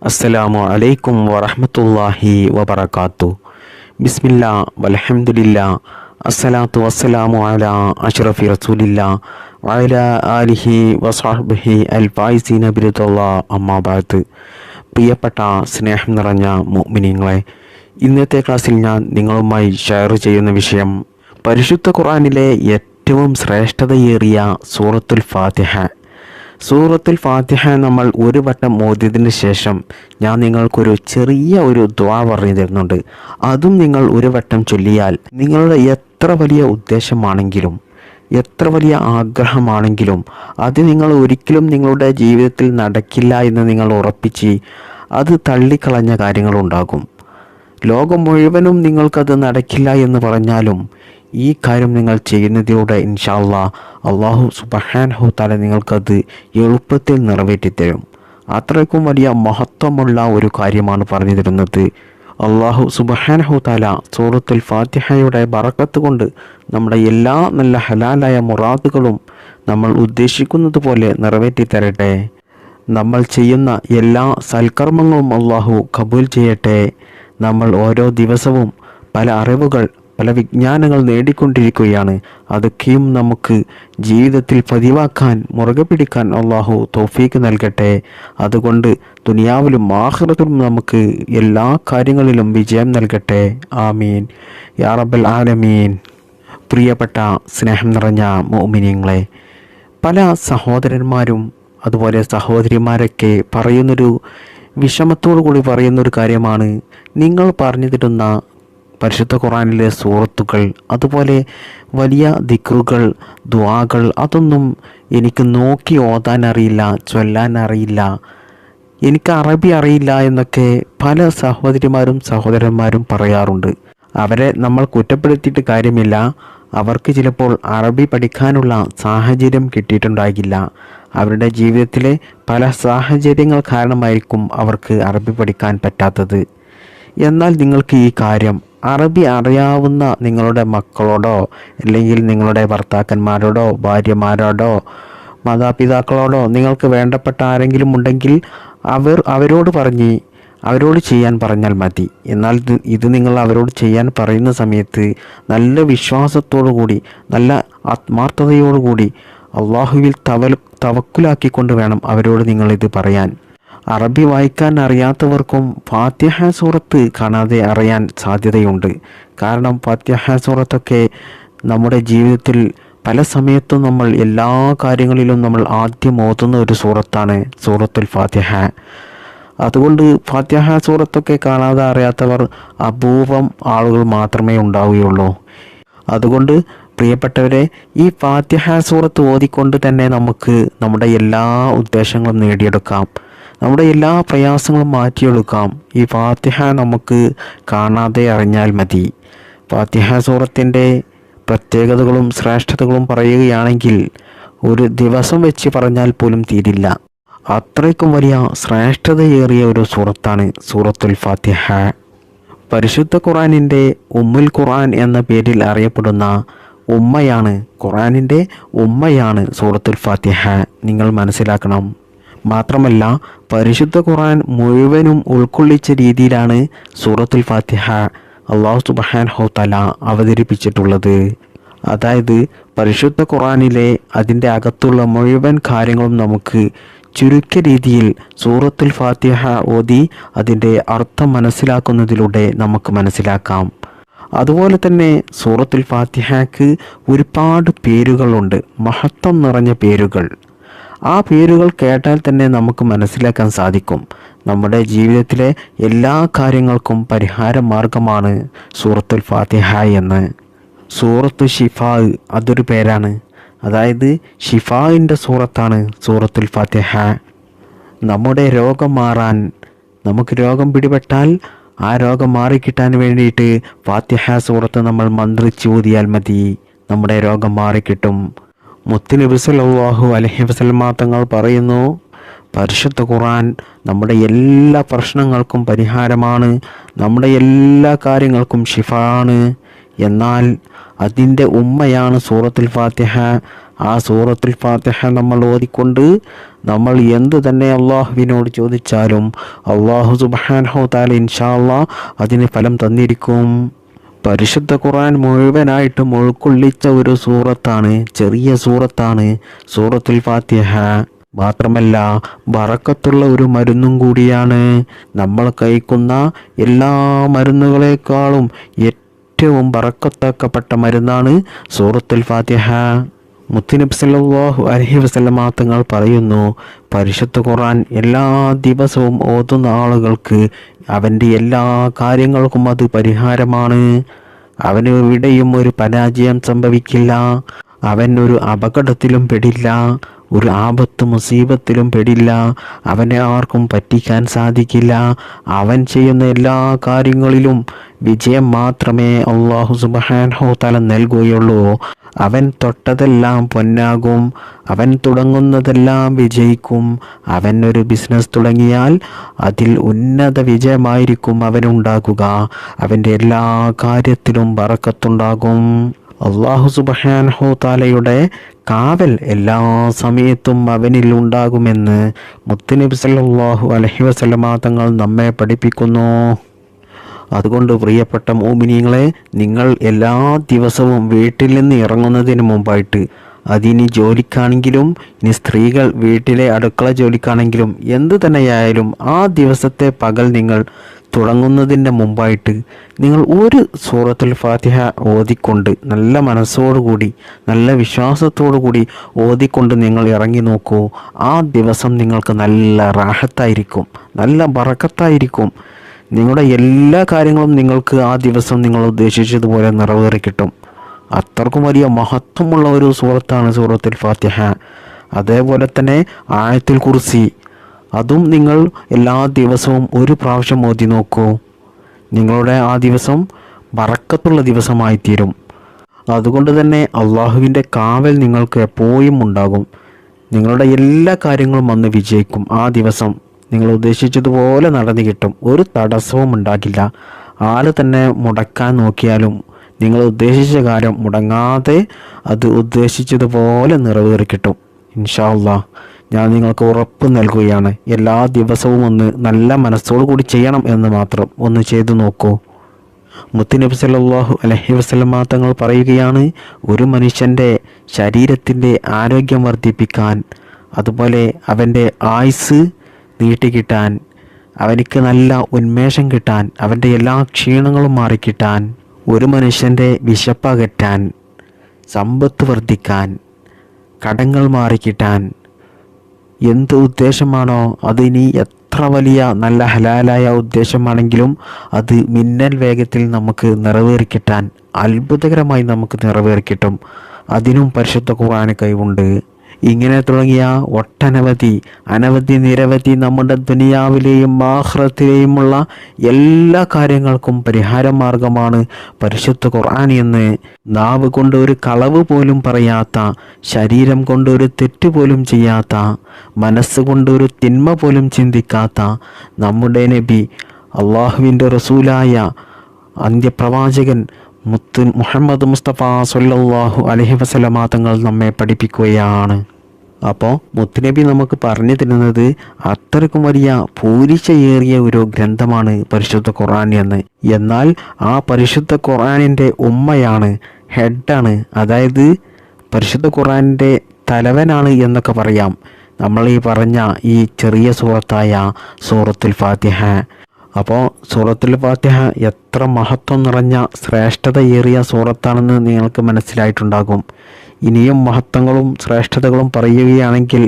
അസ്സലാമു അലൈക്കും വറഹ്മത്തുള്ളാഹി വബറകാത്തു. ബിസ്മില്ലാ വൽഹംദുലില്ലാ അസ്സലാത്തു വസ്സലാമു അലാ അഷ്റഫി റസൂലില്ലാ വഅലാ ആലിഹി വസ്വഹ്ബിഹി അൽ ഫായിസീന ബിറിദല്ലാഹ് അമ്മാ ബഅദ്. പ്രിയപ്പെട്ട സ്നേഹം നിറഞ്ഞ മുഅ്മിനീങ്ങളെ, ഇന്നത്തെ ക്ലാസ്സിൽ ഞാൻ നിങ്ങളുമായി ഷെയർ ചെയ്യുന്ന വിഷയം പരിശുദ്ധ ഖുർആനിലെ ഏറ്റവും ശ്രേഷ്ഠതയേറിയ സൂറത്തുൽ ഫാത്തിഹ. സൂറത്തുൽ ഫാത്തിഹ നമ്മൾ ഒരു വട്ടം ഓതിയതിന് ശേഷം ഞാൻ നിങ്ങൾക്കൊരു ചെറിയ ദുആ പറഞ്ഞു തരുന്നുണ്ട്. അതും നിങ്ങൾ ഒരു വട്ടം ചൊല്ലിയാൽ നിങ്ങളുടെ എത്ര വലിയ ഉദ്ദേശമാണെങ്കിലും എത്ര വലിയ ആഗ്രഹമാണെങ്കിലും അത് നിങ്ങൾ ഒരിക്കലും നിങ്ങളുടെ ജീവിതത്തിൽ നടക്കില്ല എന്ന് നിങ്ങൾ ഉറപ്പിച്ച് അത് തള്ളിക്കളഞ്ഞ കാര്യങ്ങളുണ്ടാകും. ലോകം മുഴുവനും നിങ്ങൾക്കത് നടക്കില്ല എന്ന് പറഞ്ഞാലും ഈ കാര്യം നിങ്ങൾ ചെയ്യുന്നതിലൂടെ ഇൻഷാ അല്ലാഹ് അല്ലാഹു സുബ്ഹാനഹു തആല നിങ്ങൾക്കത് എളുപ്പത്തിൽ നിറവേറ്റിത്തരും. അത്രയ്ക്കും വലിയ മഹത്വമുള്ള ഒരു കാര്യമാണ് പറഞ്ഞു തരുന്നത്. അല്ലാഹു സുബ്ഹാനഹു തആല സൂറത്തുൽ ഫാത്തിഹയുടെ ബറക്കത്ത് കൊണ്ട് നമ്മുടെ എല്ലാ നല്ല ഹലാലായ മുറാദുകളും നമ്മൾ ഉദ്ദേശിക്കുന്നത് പോലെ നിറവേറ്റി തരട്ടെ. നമ്മൾ ചെയ്യുന്ന എല്ലാ സൽക്കർമ്മങ്ങളും അല്ലാഹു കബൂൽ ചെയ്യട്ടെ. നമ്മൾ ഓരോ ദിവസവും പല അറിവുകൾ, പല വിജ്ഞാനങ്ങൾ നേടിക്കൊണ്ടിരിക്കുകയാണ്. അതൊക്കെയും നമുക്ക് ജീവിതത്തിൽ പതിവാക്കാൻ, മുറുകെ പിടിക്കാൻ അല്ലാഹു തൗഫീക്ക് നൽകട്ടെ. അതുകൊണ്ട് ദുനിയാവിലും ആഖിറത്തിലും നമുക്ക് എല്ലാ കാര്യങ്ങളിലും വിജയം നൽകട്ടെ. ആമീൻ യാ റബ്ബൽ ആലമീൻ. പ്രിയപ്പെട്ട സ്നേഹം നിറഞ്ഞ മുഅ്മിനീങ്ങളെ, പല സഹോദരന്മാരും അതുപോലെ സഹോദരിമാരൊക്കെ പറയുന്നൊരു വിഷമത്തോടു കൂടി പറയുന്നൊരു കാര്യമാണ്, നിങ്ങൾ പറഞ്ഞു തരുന്ന പരിശുദ്ധ ഖുർആനിലെ സൂറത്തുകൾ, അതുപോലെ വലിയ ദിക്റുകൾ, ദുആകൾ അതൊന്നും എനിക്ക് നോക്കി ഓതാൻ അറിയില്ല, ചൊല്ലാൻ അറിയില്ല, എനിക്ക് അറബി അറിയില്ല എന്നൊക്കെ പല സഹോദരിമാരും സഹോദരന്മാരും പറയാറുണ്ട്. അവരെ നമ്മൾ കുറ്റപ്പെടുത്തിയിട്ട് കാര്യമില്ല. അവർക്ക് ചിലപ്പോൾ അറബി പഠിക്കാനുള്ള സാഹചര്യം കിട്ടിയിട്ടുണ്ടാകില്ല. അവരുടെ ജീവിതത്തിലെ പല സാഹചര്യങ്ങൾ കാരണമായിരിക്കും അവർക്ക് അറബി പഠിക്കാൻ പറ്റാത്തത്. എന്നാൽ നിങ്ങൾക്ക് ഈ കാര്യം അറബി അറിയാവുന്ന നിങ്ങളുടെ മക്കളോടോ അല്ലെങ്കിൽ നിങ്ങളുടെ ഭർത്താക്കന്മാരോടോ ഭാര്യമാരോടോ മാതാപിതാക്കളോടോ നിങ്ങൾക്ക് വേണ്ടപ്പെട്ട ആരെങ്കിലും ഉണ്ടെങ്കിൽ അവരോട് ചെയ്യാൻ പറഞ്ഞാൽ മതി. എന്നാൽ ഇത് നിങ്ങൾ അവരോട് ചെയ്യാൻ പറയുന്ന സമയത്ത് നല്ല വിശ്വാസത്തോടു കൂടി, നല്ല ആത്മാർത്ഥതയോടുകൂടി അള്ളാഹുവിൽ തവക്കുലാക്കിക്കൊണ്ട് വേണം അവരോട് നിങ്ങളിത് പറയാൻ. അറബി വായിക്കാൻ അറിയാത്തവർക്കും ഫാത്തിഹ സൂറത്ത് കാണാതെ അറിയാൻ സാധ്യതയുണ്ട്. കാരണം ഫാത്തിഹ സൂറത്തൊക്കെ നമ്മുടെ ജീവിതത്തിൽ പല സമയത്തും നമ്മൾ എല്ലാ കാര്യങ്ങളിലും നമ്മൾ ആദ്യം ഓതുന്ന ഒരു സൂറത്താണ് സൂറത്തുൽ ഫാത്തിഹ. അതുകൊണ്ട് ഫാത്തിഹ സൂറത്തൊക്കെ കാണാതെ അറിയാത്തവർ അപൂർവം ആളുകൾ മാത്രമേ ഉണ്ടാവുകയുള്ളൂ. അതുകൊണ്ട് പ്രിയപ്പെട്ടവരെ, ഈ ഫാത്തിഹ സൂറത്ത് ഓതിക്കൊണ്ട് തന്നെ നമുക്ക് നമ്മുടെ എല്ലാ ഉദ്ദേശങ്ങളും നേടിയെടുക്കാം, നമ്മുടെ എല്ലാ പ്രയാസങ്ങളും മാറ്റിയെടുക്കാം. ഈ ഫാത്തിഹ നമുക്ക് കാണാതെ അറിഞ്ഞാൽ മതി. ഫാത്തിഹ സൂറത്തിൻ്റെ പ്രത്യേകതകളും ശ്രേഷ്ഠതകളും പറയുകയാണെങ്കിൽ ഒരു ദിവസം വെച്ച് പറഞ്ഞാൽ പോലും തീരില്ല. അത്രയ്ക്കും വലിയ ശ്രേഷ്ഠതയേറിയ ഒരു സൂറത്താണ് സൂറത്തുൽ ഫാത്തിഹ. പരിശുദ്ധ ഖുർആനിൻ്റെ ഉമ്മുൽ ഖുർആൻ എന്ന പേരിൽ അറിയപ്പെടുന്ന ഖുർആനിൻ്റെ ഉമ്മയാണ് സൂറത്തുൽ ഫാത്തിഹ. നിങ്ങൾ മനസ്സിലാക്കണം. മാത്രമല്ല, പരിശുദ്ധ ഖുർആൻ മുഴുവനും ഉൾക്കൊള്ളിച്ച രീതിയിലാണ് സൂറത്തുൽ ഫാത്തിഹ അല്ലാഹു സുബ്ഹാനഹു തആല അവതരിപ്പിച്ചിട്ടുള്ളത്. അതായത് പരിശുദ്ധ ഖുർആനിലെ അതിൻ്റെ അകത്തുള്ള മുഴുവൻ കാര്യങ്ങളും നമുക്ക് ചുരുക്കിയ രീതിയിൽ സൂറത്തുൽ ഫാത്തിഹ ഓതി അതിൻ്റെ അർത്ഥം മനസ്സിലാക്കുന്നതിലൂടെ നമുക്ക് മനസ്സിലാക്കാം. അതുപോലെ തന്നെ സൂറത്തുൽ ഫാത്തിഹയ്ക്ക് ഒരുപാട് പേരുകളുണ്ട്, മഹത്വം നിറഞ്ഞ പേരുകൾ. ആ പേരുകൾ കേട്ടാൽ തന്നെ നമുക്ക് മനസ്സിലാക്കാൻ സാധിക്കും നമ്മുടെ ജീവിതത്തിലെ എല്ലാ കാര്യങ്ങൾക്കും പരിഹാര മാർഗമാണ് സൂറത്തുൽ ഫാത്തിഹ എന്ന്. സൂറത്തു ഷിഫാ അതൊരു പേരാണ്. അതായത് ഷിഫായിൻ്റെ സൂറത്താണ് സൂറത്തുൽ ഫാത്തിഹ. നമ്മുടെ രോഗം മാറാൻ, നമുക്ക് രോഗം പിടിപെട്ടാൽ ആ രോഗം മാറിക്കിട്ടാൻ വേണ്ടിയിട്ട് ഫാത്തിഹ സൂറത്ത് നമ്മൾ മന്ത്രിച്ച് ഊതിയാൽ മതി, നമ്മുടെ രോഗം മാറിക്കിട്ടും. മുത്തുനബി സല്ലല്ലാഹു അലൈഹി വസല്ലമ തങ്ങൾ പറയുന്നു, പരിശുദ്ധ ഖുർആൻ നമ്മുടെ എല്ലാ പ്രശ്നങ്ങൾക്കും പരിഹാരമാണ്, നമ്മുടെ എല്ലാ കാര്യങ്ങൾക്കും ഷിഫ ആണ്. എന്നാൽ അതിൻ്റെ ഉമ്മയാണ് സൂറത്തുൽ ഫാത്തിഹ. ആ സൂറത്തുൽ ഫാത്തിഹ നമ്മൾ ഓതിക്കൊണ്ട് നമ്മൾ എന്ത് തന്നെ അള്ളാഹുവിനോട് ചോദിച്ചാലും അള്ളാഹു സുബ്ഹാനഹു തആല ഇൻഷാ അല്ലാഹ് അതിന് ഫലം തന്നിരിക്കും. പരിശുദ്ധ ഖുർആൻ മുഴുവനായിട്ടും ഉൾക്കൊള്ളിച്ച ഒരു സൂറത്താണ്, ചെറിയ സൂറത്താണ് സൂറത്തുൽ ഫാത്തിഹ. മാത്രമല്ല ബറക്കത്തുള്ള ഒരു മരുന്നും കൂടിയാണ്. നമ്മൾ കഴിക്കുന്ന എല്ലാ മരുന്നുകളെക്കാളും ഏറ്റവും ബറക്കത്താക്കപ്പെട്ട മരുന്നാണ് സൂറത്തുൽ ഫാത്തിഹ. മുത്തുനബി സല്ലല്ലാഹു അലൈഹി വസല്ലമ തങ്ങൾ പറയുന്നു, പരിശുദ്ധ ഖുർആൻ എല്ലാ ദിവസവും ഓതുന്ന ആളുകൾക്ക് അവൻ്റെ എല്ലാ കാര്യങ്ങൾക്കും അത് പരിഹാരമാണ്. അവന് എവിടെയും ഒരു പരാജയം സംഭവിക്കില്ല, അവൻ ഒരു അപകടത്തിലും പെടില്ല, ഒരു ആപത്ത് മുസീബത്തിലും പെടില്ല, അവനെ ആർക്കും പറ്റിക്കാൻ സാധിക്കില്ല. അവൻ ചെയ്യുന്ന എല്ലാ കാര്യങ്ങളിലും വിജയം മാത്രമേ അല്ലാഹു സുബ്ഹാനഹു തആല നൽകുകയുള്ളൂ. അവൻ തൊട്ടതെല്ലാം പൊന്നാകും, അവൻ തുടങ്ങുന്നതെല്ലാം വിജയിക്കും. അവൻ ഒരു ബിസിനസ് തുടങ്ങിയാൽ അതിൽ ഉന്നത വിജയമായിരിക്കും അവനുണ്ടാകുക. അവൻ്റെ എല്ലാ കാര്യത്തിലും ബറക്കത്തുണ്ടാകും. അല്ലാഹു സുബ്ഹാനഹു തആലയുടെ കാവൽ എല്ലാ സമയത്തും അവനിൽ ഉണ്ടാകുമെന്ന് മുത്തുനബി സല്ലല്ലാഹു അലൈഹി വസല്ലമ തങ്ങൾ നമ്മെ പഠിപ്പിക്കുന്നു. അതുകൊണ്ട് പ്രിയപ്പെട്ട മുഅ്മിനീങ്ങളെ, നിങ്ങൾ എല്ലാ ദിവസവും വീട്ടിൽ നിന്ന് ഇറങ്ങുന്നതിന് മുമ്പായിട്ട്, അതിനി ജോലിക്കാണെങ്കിലും ഇനി സ്ത്രീകൾ വീട്ടിലെ അടുക്കള ജോലിക്കാണെങ്കിലും എന്ത് തന്നെയായാലും ആ ദിവസത്തെ പകൽ നിങ്ങൾ തുടങ്ങുന്നതിൻ്റെ മുമ്പായിട്ട് നിങ്ങൾ ഒരു സൂറത്തുൽ ഫാത്തിഹ ഓതിക്കൊണ്ട് നല്ല മനസ്സോടുകൂടി നല്ല വിശ്വാസത്തോടു കൂടി ഓതിക്കൊണ്ട് നിങ്ങൾ ഇറങ്ങി നോക്കൂ. ആ ദിവസം നിങ്ങൾക്ക് നല്ല റാഹത്തായിരിക്കും, നല്ല ബറക്കത്തായിരിക്കും. നിങ്ങളുടെ എല്ലാ കാര്യങ്ങളും നിങ്ങൾക്ക് ആ ദിവസം നിങ്ങൾ ഉദ്ദേശിച്ചതുപോലെ നിറവേറി കിട്ടും. അത്രക്കും വലിയ മഹത്വമുള്ള ഒരു സൂറത്താണ് സൂറത്തുൽ ഫാത്തിഹ. അതേപോലെ തന്നെ ആയത്തുൽ കുർസി, അതും നിങ്ങൾ എല്ലാ ദിവസവും ഒരു പ്രാവശ്യം ഓതി നോക്കൂ. നിങ്ങളുടെ ആ ദിവസം ബറക്കത്തുള്ള ദിവസമായി തീരും. അതുകൊണ്ട് തന്നെ അള്ളാഹുവിൻ്റെ കാവൽ നിങ്ങൾക്ക് എപ്പോഴും ഉണ്ടാകും. നിങ്ങളുടെ എല്ലാ കാര്യങ്ങളും അന്ന് വിജയിക്കും. ആ ദിവസം നിങ്ങൾ ഉദ്ദേശിച്ചതുപോലെ നടന്നു കിട്ടും, ഒരു തടസ്സവും ഉണ്ടാകില്ല. ആര് തന്നെ മുടക്കാൻ നോക്കിയാലും നിങ്ങൾ ഉദ്ദേശിച്ച കാര്യം മുടങ്ങാതെ അത് ഉദ്ദേശിച്ചതുപോലെ നിറവേറി കിട്ടും ഇൻഷാ അല്ലാഹ്. ഞാൻ നിങ്ങൾക്ക് ഉറപ്പ് നൽകുകയാണ്, എല്ലാ ദിവസവും ഒന്ന് നല്ല മനസ്സോടു കൂടി ചെയ്യണം എന്ന് മാത്രം. ഒന്ന് ചെയ്തു നോക്കൂ. മുത്തുനബി സല്ലല്ലാഹു അലൈഹി വസല്ലമ തങ്ങൾ പറയുകയാണ്, ഒരു മനുഷ്യൻ്റെ ശരീരത്തിൻ്റെ ആരോഗ്യം വർദ്ധിപ്പിക്കാൻ, അതുപോലെ അവൻ്റെ ആയുസ് നീട്ടിക്കിട്ടാൻ, അവനിക്ക് നല്ല ഉന്മേഷം കിട്ടാൻ, അവൻ്റെ എല്ലാ ക്ഷീണങ്ങളും മാറിക്കിട്ടാൻ, ഒരു മനുഷ്യൻ്റെ വിശപ്പകറ്റാൻ, സമ്പത്ത് വർദ്ധിക്കാൻ, കടങ്ങൾ മാറിക്കിട്ടാൻ, എന്ത് ഉദ്ദേശമാണോ അത് ഇനി എത്ര വലിയ നല്ല ഹലാലായ ഉദ്ദേശമാണെങ്കിലും അത് മിന്നൽ വേഗത്തിൽ നമുക്ക് നിറവേറിക്കിട്ടാൻ, അത്ഭുതകരമായി നമുക്ക് നിറവേറിക്കിട്ടും. അതിനും പരിശുദ്ധ ഖുർആന് കഴിവുണ്ട്. ഇങ്ങനെ തുടങ്ങിയ അനവധി നിരവധി നമ്മുടെ ദുനിയാവിലെയും ആഖിറത്തിലെയുമുള്ള എല്ലാ കാര്യങ്ങൾക്കും പരിഹാര മാർഗമാണ് പരിശുദ്ധ ഖുർആൻ എന്ന് നാവ് കൊണ്ട് ഒരു കളവ് പോലും പറയാത്ത, ശരീരം കൊണ്ട് ഒരു തെറ്റ് പോലും ചെയ്യാത്ത, മനസ്സുകൊണ്ട് ഒരു തിന്മ പോലും ചിന്തിക്കാത്ത നമ്മുടെ നബി, അള്ളാഹുവിൻ്റെ റസൂലായ അന്ത്യപ്രവാചകൻ മുഹമ്മദ് മുസ്തഫ സല്ലല്ലാഹു അലൈഹി വസല്ലമ തങ്ങൾ നമ്മെ പഠിപ്പിക്കുകയാണ്. അപ്പോൾ മുത്തുനബി നമുക്ക് പറഞ്ഞു തരുന്നത് അത്രയ്ക്കും വലിയ പൂരിശയേറിയ ഒരു ഗ്രന്ഥമാണ് പരിശുദ്ധ ഖുർആൻ എന്ന്. എന്നാൽ ആ പരിശുദ്ധ ഖുർആനിൻ്റെ ഉമ്മയാണ്, ഹെഡാണ്, അതായത് പരിശുദ്ധ ഖുർആനിൻ്റെ തലവനാണ് എന്നൊക്കെ പറയാം നമ്മൾ ഈ പറഞ്ഞ ഈ ചെറിയ സൂറത്തായ സൂറത്തുൽ ഫാത്തിഹ. അപ്പോൾ സൂറത്തുൽ ഫാത്തിഹ എത്ര മഹത്വം നിറഞ്ഞ ശ്രേഷ്ഠതയേറിയ സൂറത്താണെന്ന് നിങ്ങൾക്ക് മനസ്സിലായിട്ടുണ്ടാകും. ഇനിയും മഹത്വങ്ങളും ശ്രേഷ്ഠതകളും പറയുകയാണെങ്കിൽ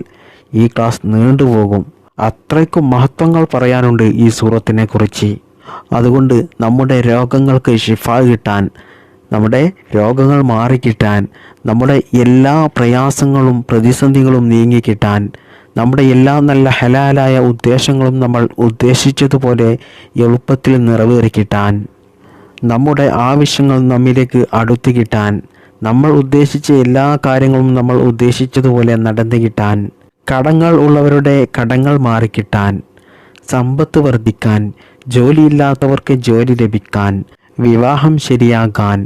ഈ ക്ലാസ് നീണ്ടുപോകും. അത്രയ്ക്കും മഹത്വങ്ങൾ പറയാനുണ്ട് ഈ സൂറത്തിനെ കുറിച്ച്. അതുകൊണ്ട് നമ്മുടെ രോഗങ്ങൾക്ക് ശിഫ കിട്ടാൻ, നമ്മുടെ രോഗങ്ങൾ മാറിക്കിട്ടാൻ, നമ്മുടെ എല്ലാ പ്രയാസങ്ങളും പ്രതിസന്ധികളും നീങ്ങിക്കിട്ടാൻ, നമ്മുടെ എല്ലാ നല്ല ഹലാലായ ഉദ്ദേശങ്ങളും നമ്മൾ ഉദ്ദേശിച്ചതുപോലെ എളുപ്പത്തിൽ നിറവേറിക്കിട്ടാൻ, നമ്മുടെ ആവശ്യങ്ങൾ നമ്മിലേക്ക് അടുത്തു കിട്ടാൻ, നമ്മൾ ഉദ്ദേശിച്ച എല്ലാ കാര്യങ്ങളും നമ്മൾ ഉദ്ദേശിച്ചതുപോലെ നടന്നു കിട്ടാൻ, കടങ്ങൾ ഉള്ളവരുടെ കടങ്ങൾ മാറിക്കിട്ടാൻ, സമ്പത്ത് വർദ്ധിക്കാൻ, ജോലിയില്ലാത്തവർക്ക് ജോലി ലഭിക്കാൻ, വിവാഹം ശരിയാക്കാൻ,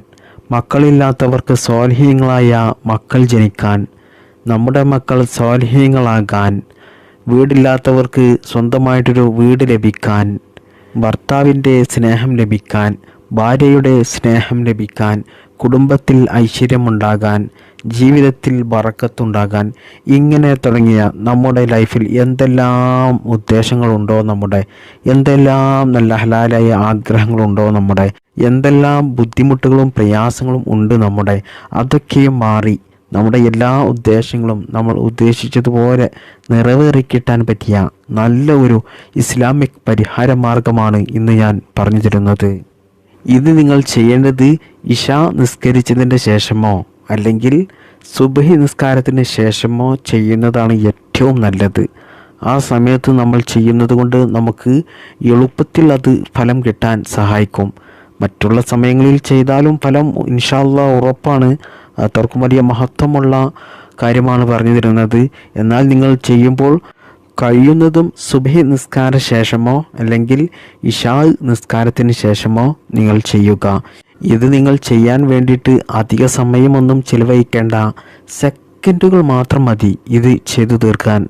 മക്കളില്ലാത്തവർക്ക് സ്വാലിഹീങ്ങളായ മക്കൾ ജനിക്കാൻ, നമ്മുടെ മക്കൾ സ്വാലിഹീങ്ങളാകാൻ, വീടില്ലാത്തവർക്ക് സ്വന്തമായിട്ടൊരു വീട് ലഭിക്കാൻ, ഭർത്താവിൻ്റെ സ്നേഹം ലഭിക്കാൻ, ഭാര്യയുടെ സ്നേഹം ലഭിക്കാൻ, കുടുംബത്തിൽ ഐശ്വര്യമുണ്ടാകാൻ, ജീവിതത്തിൽ ബറക്കത്തുണ്ടാകാൻ, ഇങ്ങനെ തുടങ്ങിയ നമ്മുടെ ലൈഫിൽ എന്തെല്ലാം ഉദ്ദേശങ്ങളുണ്ടോ, എന്തെല്ലാം നല്ല ഹലാലായ ആഗ്രഹങ്ങളുണ്ടോ, എന്തെല്ലാം ബുദ്ധിമുട്ടുകളും പ്രയാസങ്ങളും ഉണ്ട് അതൊക്കെയും മാറി നമ്മുടെ എല്ലാ ഉദ്ദേശങ്ങളും നമ്മൾ ഉദ്ദേശിച്ചതുപോലെ നിറവേറിക്കിട്ടാൻ പറ്റിയ നല്ല ഒരു ഇസ്ലാമിക് പരിഹാര മാർഗമാണ് ഇന്ന് ഞാൻ പറഞ്ഞു തരുന്നത്. ഇത് നിങ്ങൾ ചെയ്യേണ്ടത് ഇശാ നിസ്കരിച്ചതിൻ്റെ ശേഷമോ അല്ലെങ്കിൽ സുബ്ഹി നിസ്കാരത്തിന് ശേഷമോ ചെയ്യുന്നതാണ് ഏറ്റവും നല്ലത്. ആ സമയത്ത് നമ്മൾ ചെയ്യുന്നത് കൊണ്ട് നമുക്ക് എളുപ്പത്തിൽ അത് ഫലം കിട്ടാൻ സഹായിക്കും. മറ്റുള്ള സമയങ്ങളിൽ ചെയ്താലും ഫലം ഇൻഷാ അല്ലാഹ് ഉറപ്പാണ്. അത്രക്കും വലിയ മഹത്വമുള്ള കാര്യമാണ് പറഞ്ഞു തരുന്നത്. എന്നാൽ നിങ്ങൾ ചെയ്യുമ്പോൾ കഴിയുന്നതും സുബ്ഹി നിസ്കാര ശേഷമോ അല്ലെങ്കിൽ ഇശാ നിസ്കാരത്തിന് ശേഷമോ നിങ്ങൾ ചെയ്യുക. ഇത് നിങ്ങൾ ചെയ്യാൻ വേണ്ടിയിട്ട് അധിക സമയമൊന്നും ചിലവഴിക്കേണ്ട, സെക്കൻഡുകൾ മാത്രം മതി ഇത് ചെയ്തു തീർക്കാൻ.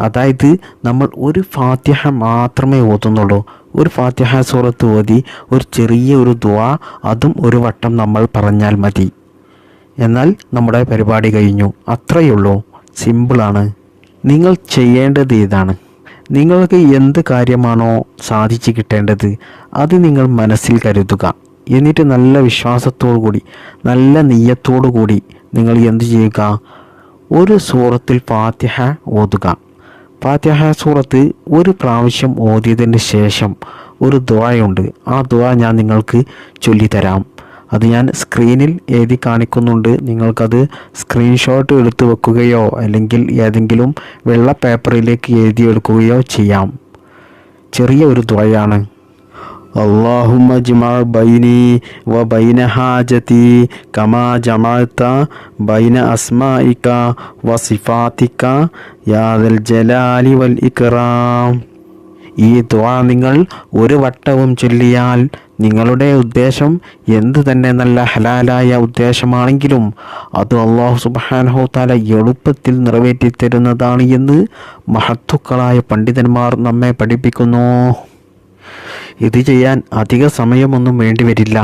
അതായത് നമ്മൾ ഒരു ഫാത്തിഹ മാത്രമേ ഓതുന്നുള്ളൂ. ഒരു ഫാത്തിഹ സൂറത്ത് ഓതി ഒരു ചെറിയ ഒരു ദുആ അതും ഒരു വട്ടം നമ്മൾ പറഞ്ഞാൽ മതി. എന്നാൽ നമ്മുടെ പരിപാടി കഴിഞ്ഞു. അത്രയുള്ളൂ, സിമ്പിളാണ്. നിങ്ങൾ ചെയ്യേണ്ടത് ഇതാണ്. നിങ്ങൾക്ക് എന്ത് കാര്യമാണോ സാധിച്ചു കിട്ടേണ്ടത് അത് നിങ്ങൾ മനസ്സിൽ കരുതുക. എന്നിട്ട് നല്ല വിശ്വാസത്തോടു കൂടി, നല്ല നിയ്യത്തോടു കൂടി നിങ്ങൾ എന്ത് ചെയ്യുക? ഒരു സൂറത്തിൽ ഫാത്തിഹ ഓതുക. ഫാത്തിഹ സൂറത്ത് ഒരു പ്രാവശ്യം ഓതിയതിന് ശേഷം ഒരു ദുആയുണ്ട്. ആ ദുആ ഞാൻ നിങ്ങൾക്ക് ചൊല്ലിത്തരാം. അത് ഞാൻ സ്ക്രീനിൽ എഴുതി കാണിക്കുന്നുണ്ട്. നിങ്ങൾക്കത് സ്ക്രീൻഷോട്ട് എടുത്തു വെക്കുകയോ അല്ലെങ്കിൽ ഏതെങ്കിലും വെള്ള പേപ്പറിലേക്ക് എഴുതിയെടുക്കുകയോ ചെയ്യാം. ചെറിയ ഒരു ദുആയാണ്. അല്ലാഹുമ്മ ജ്മഅ ബൈനി വ ബൈന ഹാജതി കമാ ജമഅത ബൈന അസ്മാഇക വ സിഫാതിക യാ ദൽ ജലാലി വൽ ഇക്റാം. ഈ ദുആ നിങ്ങൾ ഒരു വട്ടവും ചൊല്ലിയാൽ നിങ്ങളുടെ ഉദ്ദേശം എന്ത് തന്നെ നല്ല ഹലാലായ ഉദ്ദേശമാണെങ്കിലും അത് അല്ലാഹു സുബ്ഹാനഹു വ തആല എളുപ്പത്തിൽ നിറവേറ്റി തരുന്നതാണ് എന്ന് മഹത്തുക്കളായ പണ്ഡിതന്മാർ നമ്മെ പഠിപ്പിക്കുന്നു. ഇത് ചെയ്യാൻ അധിക സമയമൊന്നും വേണ്ടി വരില്ല.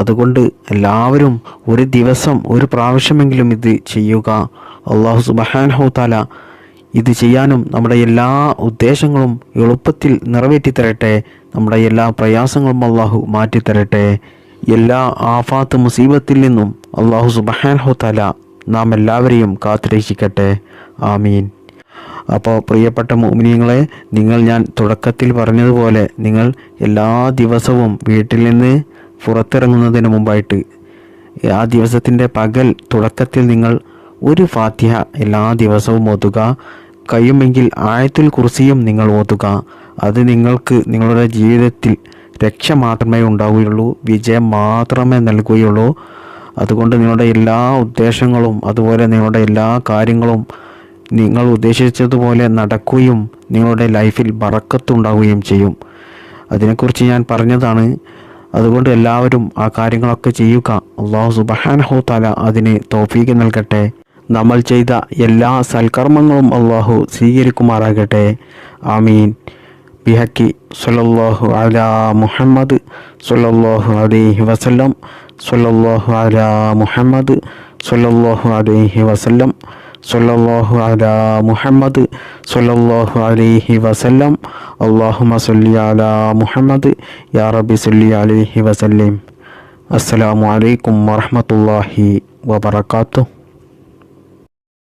അതുകൊണ്ട് എല്ലാവരും ഒരു ദിവസം ഒരു പ്രാവശ്യമെങ്കിലും ഇത് ചെയ്യുക. അല്ലാഹു സുബ്ഹാനഹു വ തആല ഇത് ചെയ്യാനും നമ്മുടെ എല്ലാ ഉദ്ദേശങ്ങളും എളുപ്പത്തിൽ നിറവേറ്റി തരട്ടെ. നമ്മുടെ എല്ലാ പ്രയാസങ്ങളും അല്ലാഹു മാറ്റിത്തരട്ടെ. എല്ലാ ആഫാത്ത് മുസീബത്തിൽ നിന്നും അല്ലാഹു സുബ്ഹാനഹു വ തആല നാം എല്ലാവരെയും കാത്തുരക്ഷിക്കട്ടെ. ആമീൻ. അപ്പോൾ പ്രിയപ്പെട്ട മുഅ്മിനീങ്ങളെ, ഞാൻ തുടക്കത്തിൽ പറഞ്ഞതുപോലെ നിങ്ങൾ എല്ലാ ദിവസവും വീട്ടിൽ നിന്ന് പുറത്തിറങ്ങുന്നതിന് മുമ്പായിട്ട് ആ ദിവസത്തിൻ്റെ പകൽ തുടക്കത്തിൽ നിങ്ങൾ ഒരു ഫാത്തിഹ എല്ലാ ദിവസവും ഓതുക. കഴിയുമെങ്കിൽ ആയത്തുൽ കുർസിയും നിങ്ങൾ ഓതുക. അത് നിങ്ങൾക്ക് നിങ്ങളുടെ ജീവിതത്തിൽ രക്ഷ മാത്രമേ ഉണ്ടാവുകയുള്ളൂ, വിജയം മാത്രമേ നൽകുകയുള്ളൂ. അതുകൊണ്ട് നിങ്ങളുടെ എല്ലാ ഉദ്ദേശങ്ങളും അതുപോലെ നിങ്ങളുടെ എല്ലാ കാര്യങ്ങളും നിങ്ങൾ ഉദ്ദേശിച്ചതുപോലെ നടക്കുകയും നിങ്ങളുടെ ലൈഫിൽ ബറക്കത്തുണ്ടാവുകയും ചെയ്യും. അതിനെക്കുറിച്ച് ഞാൻ പറഞ്ഞതാണ്. അതുകൊണ്ട് എല്ലാവരും ആ കാര്യങ്ങളൊക്കെ ചെയ്യുക. അല്ലാഹു സുബ്ഹാനഹു വ തആല അതിന് തൗഫീഖ് നൽകട്ടെ. നമ്മൾ ചെയ്ത എല്ലാ സൽക്കർമ്മങ്ങളും അല്ലാഹു സ്വീകരിക്കുമാറാകട്ടെ. ആമീൻ. ബിഹക്കി സ്വല്ലല്ലാഹു അലാ മുഹമ്മദ് സ്വല്ലല്ലാഹു അലൈഹി വസല്ലം സ്വല്ലല്ലാഹു അലാ മുഹമ്മദ് സ്വല്ലല്ലാഹു അലൈഹി വസല്ലം സ്വല്ലല്ലാഹു അലാ മുഹമ്മദ് സ്വല്ലല്ലാഹു അലൈഹി വസല്ലം. അല്ലാഹുമ്മ സ്വല്ലി അലാ മുഹമ്മദ് യാ റബ്ബി സ്വല്ലി അലൈഹി വസല്ലം. അസ്സലാമു അലൈക്കും വറഹ്മത്തുള്ളാഹി വബറകാതുഹു.